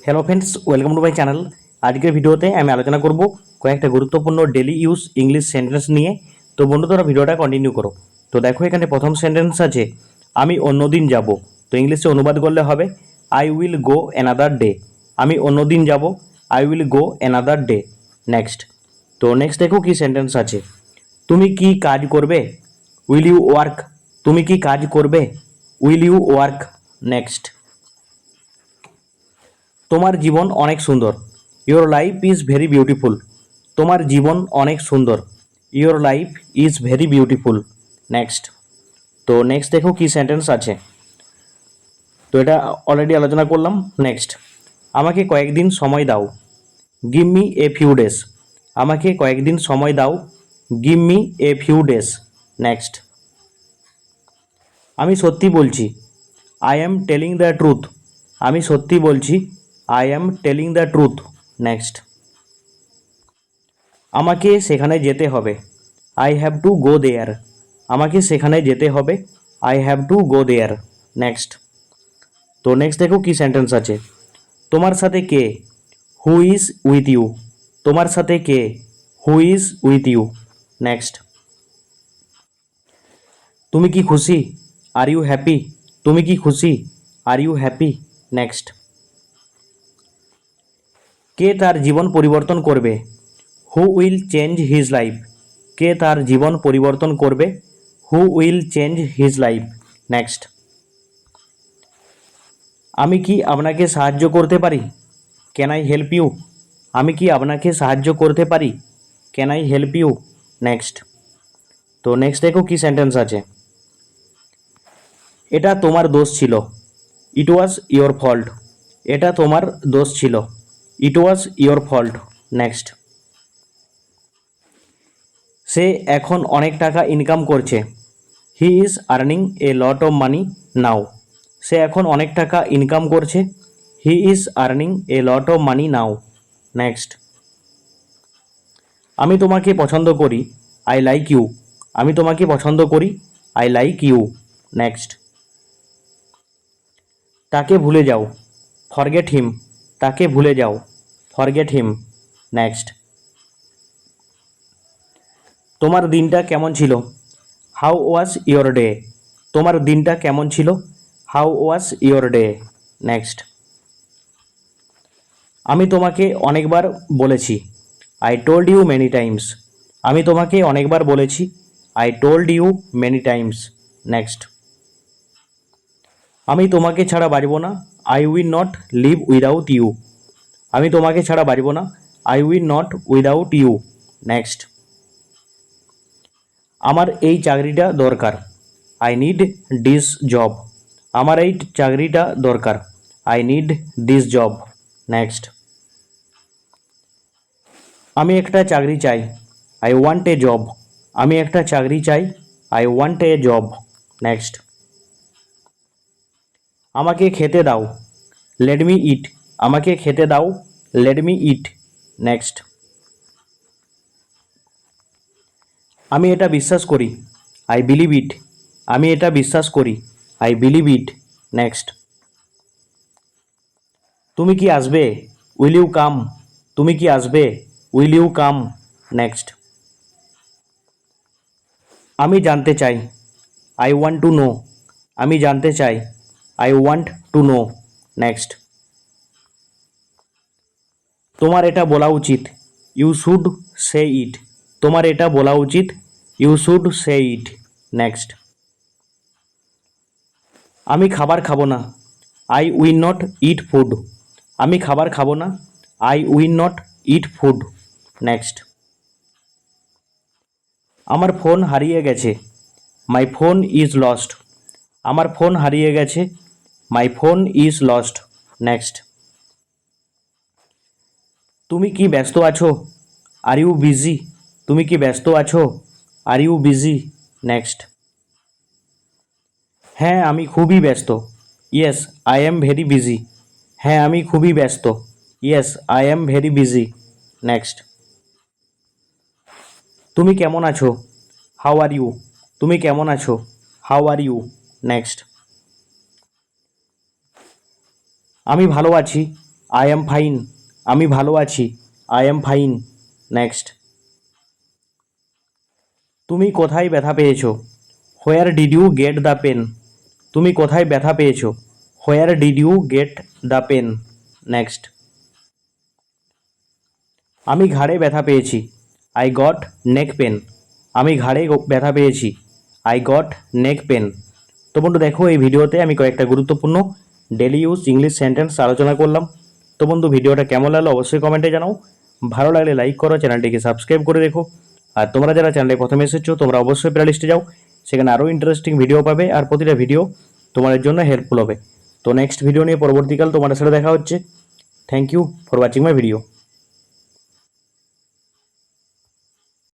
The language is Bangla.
Hello friends, welcome to my channel. আজকের ভিডিওতে আমি আলোচনা করব কয়েকটা গুরুত্বপূর্ণ ডেলি ইউজ ইংলিশ সেন্টেন্স নিয়ে। তো বন্ধুরা, ভিডিওটা কন্টিনিউ করো। তো দেখো, এখানে প্রথম সেন্টেন্স আছে আমি অন্যদিন যাব। তো ইংলিশে অনুবাদ করলে হবে I will go another day. আমি অন্যদিন যাব, I will go another day. Next. তো নেক্সট দেখো কি সেন্টেন্স আছে, তুমি কি কাজ করবে, উইল ইউ ওয়ার্ক। তুমি কি কাজ করবে, উইল ইউ ওয়ার্ক। নেক্সট। তোমার জীবন অনেক সুন্দর, your life is very beautiful. তোমার জীবন অনেক সুন্দর, your life is very beautiful. Next. তো নেক্সট দেখো কি সেন্টেন্স আছে, তো এটা অলরেডি আলোচনা করলাম। নেক্সট, আমাকে কয়েকদিন সময় দাও, give me a few days. আমাকে কয়েকদিন সময় দাও, give me a few days. Next. আমি সত্যি বলছি, I am telling the truth. আমি সত্যি বলছি, I am telling the truth. Next. আমাকে সেখানে যেতে হবে, I have to go there. আমাকে সেখানে যেতে হবে, I have to go there. Next. তো নেক্সট দেখো কি সেন্টেন্স আছে, তোমার সাথে কে, হু ইজ উইথ ইউ। তোমার সাথে কে, who is with you. Next. তুমি কি খুশি, আর ইউ হ্যাপি। তুমি কি খুশি, আর ইউ হ্যাপি। নেক্সট। কে তার জীবন পরিবর্তন করবে, who will change his life. কে তার জীবন পরিবর্তন করবে, who will change his life. Next. আমি কি আপনাকে সাহায্য করতে পারি, ক্যান আই হেল্প ইউ। আমি কি আপনাকে সাহায্য করতে পারি, can I help you. Next. তো নেক্সট দেখো কি সেন্টেন্স আছে, এটা তোমার দোষ ছিল, ইট ওয়াজ ইয়োর ফল্ট। এটা তোমার দোষ ছিল, it was your fault. Next. সে এখন অনেক টাকা ইনকাম করছে, he is earning a lot of money now. সে এখন অনেক টাকা ইনকাম করছে, he is earning a lot of money now. Next. আমি তোমাকে পছন্দ করি, আই লাইক ইউ। আমি তোমাকে পছন্দ করি, আই লাইক ইউ। নেক্সট। তাকে ভুলে যাও, ফরগেট হিম। তাকে ভুলে যাও, ফরগেট হিম। নেক্সট। তোমার দিনটা কেমন ছিল, হাউ ওয়াজ ইয়োর ডে। তোমার দিনটা কেমন ছিল, how was your day. Next. আমি তোমাকে অনেকবার বলেছি, I told you many times. আমি তোমাকে অনেকবার বলেছি, I told you many times. Next. আমি তোমাকে ছাড়া বাঁচব না, I will not live without you. আমি তোমাকে ছাড়া বাঁচব না, I will not without you. Next. আমার এই চাকরিটা দরকার, আই নিড দিস জব। আমার এই চাকরিটা দরকার, I need this job. Next. আমি একটা চাকরি চাই, আই ওয়ান্ট এ জব। আমি একটা চাকরি চাই, I want a job. Next. আমাকে খেতে দাও, লেট মি ইট। আমাকে খেতে দাও, লেট মি ইট। নেক্সট। আমি এটা বিশ্বাস করি, আই বিলিভ ইট। আমি এটা বিশ্বাস করি, আই বিলিভ ইট। নেক্সট। তুমি কি আসবে, উইল ইউ কাম। তুমি কি আসবে, উইল ইউ কাম। নেক্সট। আমি জানতে চাই, আই ওয়ান্ট টু নো। আমি জানতে চাই, I want to know. Next. তোমার এটা বলা উচিত, ইউ শুড সে ইট। তোমার এটা বলা উচিত, you should say it. Next. আমি খাবার খাবো না, I will not eat food. আমি খাবার খাবো না, I will not eat food. Next. আমার ফোন হারিয়ে গেছে, মাই ফোন ইজ লস্ট। আমার ফোন হারিয়ে গেছে, my phone is lost. Next. তুমি কি ব্যস্ত আছো, আর ইউ বিজি। তুমি কি ব্যস্ত আছো, আর ইউ বিজি। নেক্সট। হ্যাঁ আমি খুবই ব্যস্ত, yes I am very busy. হ্যাঁ আমি খুবই ব্যস্ত, yes I am very busy. Next. তুমি কেমন আছো, হাউ আর ইউ। তুমি কেমন আছো, হাউ আর ইউ। নেক্সট। আমি ভালো আছি, আই অ্যাম ফাইন, আমি ভালো আছি, আই অ্যাম ফাইন। নেক্সট, তুমি কোথায় ব্যথা পেয়েছো? Where did you get the pain? তুমি কোথায় ব্যথা পেয়েছো? Where did you get the pain? Next, আমি ঘাড়ে ব্যথা পেয়েছি, আই গট নেক পেন। আমি ঘাড়ে ব্যথা পেয়েছি, আই গট নেক পেন। তো বন্ধু দেখো, এই ভিডিওতে আমি কয়েকটা গুরুত্বপূর্ণ ডেলি ইউজ ইংলিশ সেন্টেন্স আলোচনা করলাম। তো বন্ধু ভিডিওটা কেমন লাগলো অবশ্যই কমেন্টে জানাও। ভালো লাগলে লাইক করো, চ্যানেলটিকে সাবস্ক্রাইব করে রেখো। আর তোমরা যারা চ্যানেলে প্রথমে এসেছো তোমরা অবশ্যই প্লেলিস্টে যাও, সেখানে আরও ইন্টারেস্টিং ভিডিও পাবে আর প্রতিটা ভিডিও তোমাদের জন্য হেল্পফুল হবে। তো নেক্সট ভিডিও নিয়ে পরবর্তীকাল তোমাদের সাথে দেখা হচ্ছে। Thank you for watching my video.